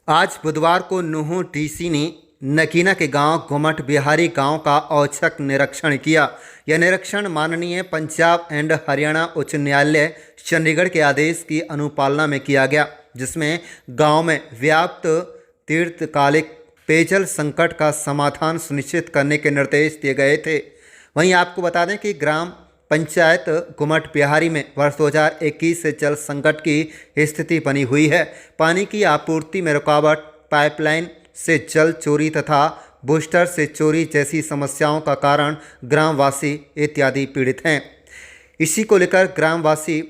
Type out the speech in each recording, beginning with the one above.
आज बुधवार को नूंह डीसी ने नकीना के गांव गुमट बिहारी गांव का औचक निरीक्षण किया। यह निरीक्षण माननीय पंजाब एंड हरियाणा उच्च न्यायालय चंडीगढ़ के आदेश की अनुपालना में किया गया, जिसमें गांव में व्याप्त दीर्घकालिक पेयजल संकट का समाधान सुनिश्चित करने के निर्देश दिए गए थे। वहीं आपको बता दें कि ग्राम पंचायत गुमट बिहारी में वर्ष 2021 से जल संकट की स्थिति बनी हुई है। पानी की आपूर्ति में रुकावट, पाइपलाइन से जल चोरी तथा बूस्टर से चोरी जैसी समस्याओं का कारण ग्रामवासी इत्यादि पीड़ित हैं। इसी को लेकर ग्रामवासी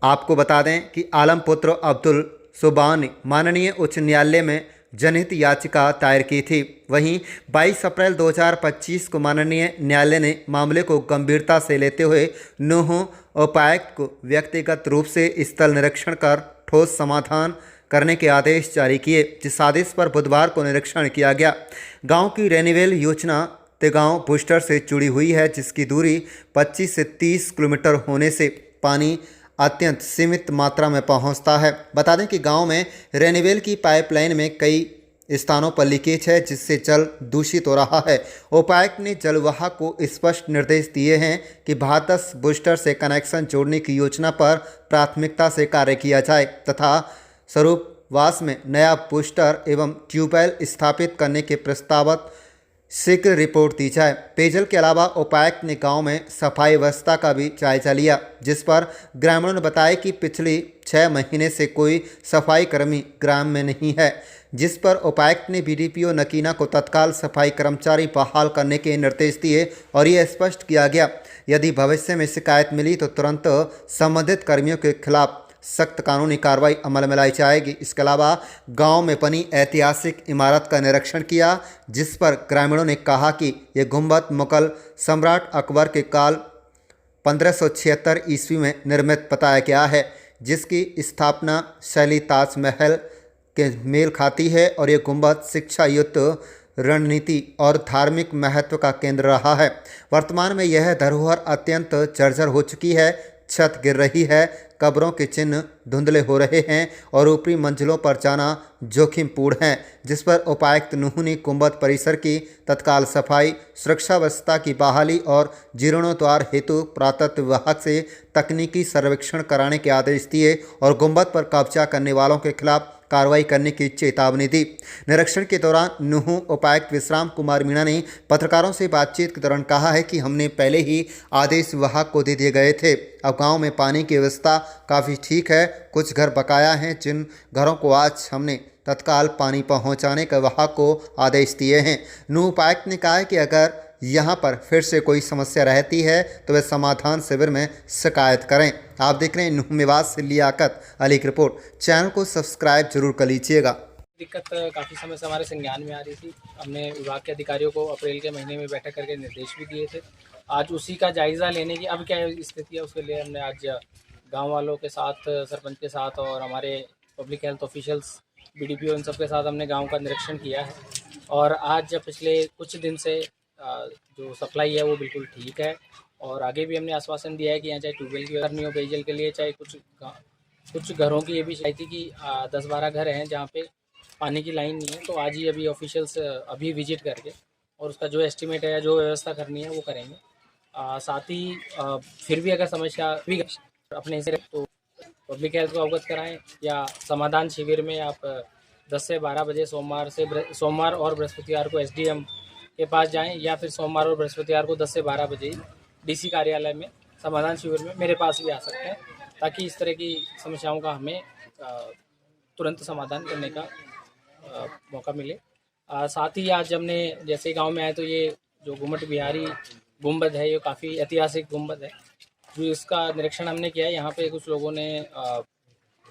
आपको बता दें कि आलमपुत्र अब्दुल सुबान ने माननीय उच्च न्यायालय में जनहित याचिका दायर की थी। वहीं 22 अप्रैल 2025 को माननीय न्यायालय ने मामले को गंभीरता से लेते हुए नूंह उपायुक्त को व्यक्तिगत रूप से स्थल निरीक्षण कर ठोस समाधान करने के आदेश जारी किए, जिस आदेश पर बुधवार को निरीक्षण किया गया। गांव की रेनिवेल योजना तेगांव बूस्टर से जुड़ी हुई है, जिसकी दूरी 25 से 30 किलोमीटर होने से पानी अत्यंत सीमित मात्रा में पहुंचता है। बता दें कि गांव में रेनिवेल की पाइपलाइन में कई स्थानों पर लीकेज है, जिससे जल दूषित हो रहा है। उपायुक्त ने जलवाहक को स्पष्ट निर्देश दिए हैं कि 72 बूस्टर से कनेक्शन जोड़ने की योजना पर प्राथमिकता से कार्य किया जाए तथा स्वरूपवास में नया बूस्टर एवं ट्यूबवेल स्थापित करने के प्रस्तावत शीघ्र रिपोर्ट दी जाए। पेयजल के अलावा उपायुक्त ने गांव में सफाई व्यवस्था का भी जायजा लिया, जिस पर ग्रामीणों ने बताया कि पिछले 6 महीने से कोई सफाई कर्मी ग्राम में नहीं है, जिस पर उपायुक्त ने बीडीपीओ नकीना को तत्काल सफाई कर्मचारी बहाल करने के निर्देश दिए और ये स्पष्ट किया गया यदि भविष्य में शिकायत मिली तो तुरंत संबंधित कर्मियों के खिलाफ सख्त कानूनी कार्रवाई अमल में लाई जाएगी। इसके अलावा गांव में बनी ऐतिहासिक इमारत का निरीक्षण किया, जिस पर ग्रामीणों ने कहा कि यह गुंबद मुगल सम्राट अकबर के काल 1576 ईस्वी में निर्मित बताया गया है, जिसकी स्थापना शैली ताजमहल के मेल खाती है और यह गुंबद शिक्षा युद्ध रणनीति और धार्मिक महत्व का केंद्र रहा है। वर्तमान में यह धरोहर अत्यंत जर्जर हो चुकी है, छत गिर रही है, कब्रों के चिन्ह धुंधले हो रहे हैं और ऊपरी मंजिलों पर जाना जोखिमपूर्ण है, जिस पर उपायुक्त नूंह ने गुंबद परिसर की तत्काल सफाई, सुरक्षा व्यवस्था की बहाली और जीर्णोद्धार हेतु पुरातत्व विभाग से तकनीकी सर्वेक्षण कराने के आदेश दिए और गुंबद पर कब्जा करने वालों के खिलाफ कार्रवाई करने की चेतावनी दी। निरीक्षण के दौरान नूंह उपायुक्त विश्राम कुमार मीणा ने पत्रकारों से बातचीत के दौरान कहा है कि हमने पहले ही आदेश विभाग को दे दिए गए थे। अब गांव में पानी की व्यवस्था काफ़ी ठीक है, कुछ घर बकाया हैं, जिन घरों को आज हमने तत्काल पानी पहुंचाने का विभाग को आदेश दिए हैं। नूंह उपायुक्त ने कहा है कि अगर यहाँ पर फिर से कोई समस्या रहती है तो वे समाधान शिविर में शिकायत करें। आप देख रहे हैं नूंह निवास से लियाकत अली की रिपोर्ट। चैनल को सब्सक्राइब जरूर कर लीजिएगा। दिक्कत काफ़ी समय से हमारे संज्ञान में आ रही थी। हमने विभाग के अधिकारियों को अप्रैल के महीने में बैठक करके निर्देश भी दिए थे। आज उसी का जायज़ा लेने की अब क्या स्थिति है उसके लिए हमने आज गांव वालों के साथ, सरपंच के साथ और हमारे पब्लिक हेल्थ ऑफिशियल्स, बीडीपीओ, इन सब के साथ हमने गांव का निरीक्षण किया है। और आज पिछले कुछ दिन से जो सप्लाई है वो बिल्कुल ठीक है और आगे भी हमने आश्वासन दिया है कि यहाँ चाहे ट्यूबवेल की व्यवस्था नहीं हो पेयजल के लिए, चाहे कुछ घरों की ये भी शिकायत थी कि 10-12 घर हैं जहाँ पे पानी की लाइन नहीं है। तो आज ही अभी ऑफिशियल्स अभी विजिट करके और उसका जो एस्टिमेट है या जो व्यवस्था करनी है वो करेंगे। साथ ही फिर भी अगर समस्या भी अपने से तो पब्लिक हेल्थ को अवगत कराएं या समाधान शिविर में आप 10 से 12 बजे सोमवार और बृहस्पतिवार को एसडीएम के पास जाएं या फिर सोमवार और बृहस्पतिवार को 10 से 12 बजे डीसी कार्यालय में समाधान शिविर में मेरे पास भी आ सकते हैं, ताकि इस तरह की समस्याओं का हमें तुरंत समाधान करने का मौका मिले। साथ ही आज हमने जैसे गांव में आए तो ये जो गुमट बिहारी गुंबद है ये काफ़ी ऐतिहासिक गुंबद है, जो इसका निरीक्षण हमने किया है। यहाँ पे कुछ लोगों ने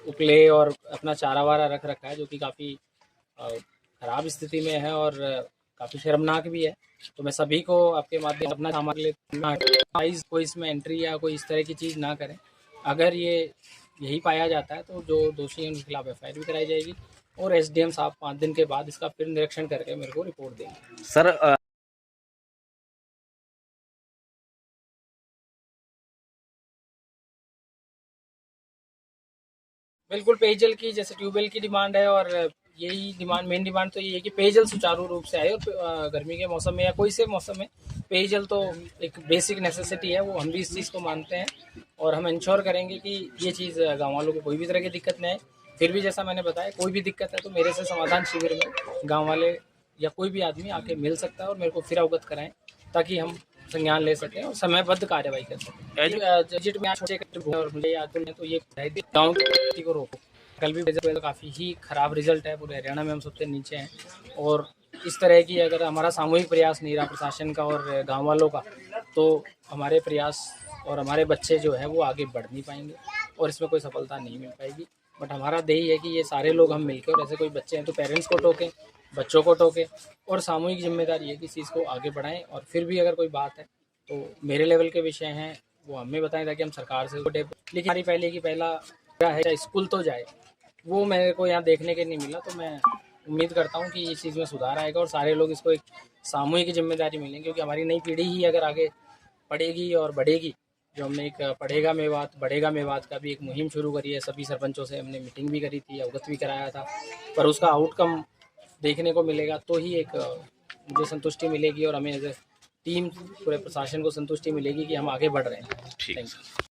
उपले और अपना चारा वारा रख रखा है, जो कि काफ़ी ख़राब स्थिति में है और काफ़ी शर्मनाक भी है। तो मैं सभी को आपके माध्यम अपना सामान ले कोई इसमें एंट्री या कोई इस तरह की चीज़ ना करें। अगर ये यही पाया जाता है तो जो दोषी हैं उनके खिलाफ एफआईआर भी कराई जाएगी और एसडीएम साहब 5 दिन के बाद इसका फिर निरीक्षण करके मेरे को रिपोर्ट देंगे। सर बिल्कुल पेयजल की, जैसे ट्यूबवेल की डिमांड है, और यही डिमांड, मेन डिमांड तो ये है कि पेयजल सुचारू रूप से आए। और गर्मी के मौसम में या कोई से मौसम में पेयजल तो एक बेसिक नेसेसिटी है, वो हम भी इस चीज़ को मानते हैं और हम इंश्योर करेंगे कि ये चीज़ गाँव वालों को कोई भी तरह की दिक्कत नहीं आए। फिर भी जैसा मैंने बताया, कोई भी दिक्कत है तो मेरे से समाधान शिविर में गाँव वाले या कोई भी आदमी आके मिल सकता है और मेरे को फिर अवगत कराएं, ताकि हम संज्ञान ले सकें और समयबद्ध कार्यवाही कर सकें। बजट में आज छोटे और मुझे याद नहीं है, तो ये गाँव की खेती को रोको। कल भी रिजल्ट काफ़ी ही खराब रिजल्ट है, पूरे हरियाणा में हम सबसे नीचे हैं। और इस तरह की अगर हमारा सामूहिक प्रयास नहीं रहा प्रशासन का और गाँव वालों का, तो हमारे प्रयास और हमारे बच्चे जो है वो आगे बढ़ नहीं पाएंगे और इसमें कोई सफलता नहीं मिल पाएगी। बट हमारा ध्येय है कि ये सारे लोग हम मिलकर, और ऐसे कोई बच्चे हैं तो पेरेंट्स को टोकें, बच्चों को टोकें, और सामूहिक जिम्मेदारी है कि इस चीज़ को आगे बढ़ाएं। और फिर भी अगर कोई बात है तो मेरे लेवल के विषय हैं वो हमें बताएं, ताकि हम सरकार से। लेकिन हमारी पहले की पहला है स्कूल तो जाए, वो मेरे को यहाँ देखने के नहीं मिला। तो मैं उम्मीद करता हूँ कि इस चीज़ में सुधार आएगा और सारे लोग इसको एक सामूहिक जिम्मेदारी मिलेंगे, क्योंकि हमारी नई पीढ़ी ही अगर आगे पढ़ेगी और बढ़ेगी। जो हमने एक पढ़ेगा मेवात बढ़ेगा मेवात का भी एक मुहिम शुरू करी है, सभी सरपंचों से हमने मीटिंग भी करी थी, अवगत भी कराया था, पर उसका आउटकम देखने को मिलेगा तो ही एक मुझे संतुष्टि मिलेगी और हमें एज ए टीम पूरे प्रशासन को संतुष्टि मिलेगी कि हम आगे बढ़ रहे हैं। ठीक। Thank you.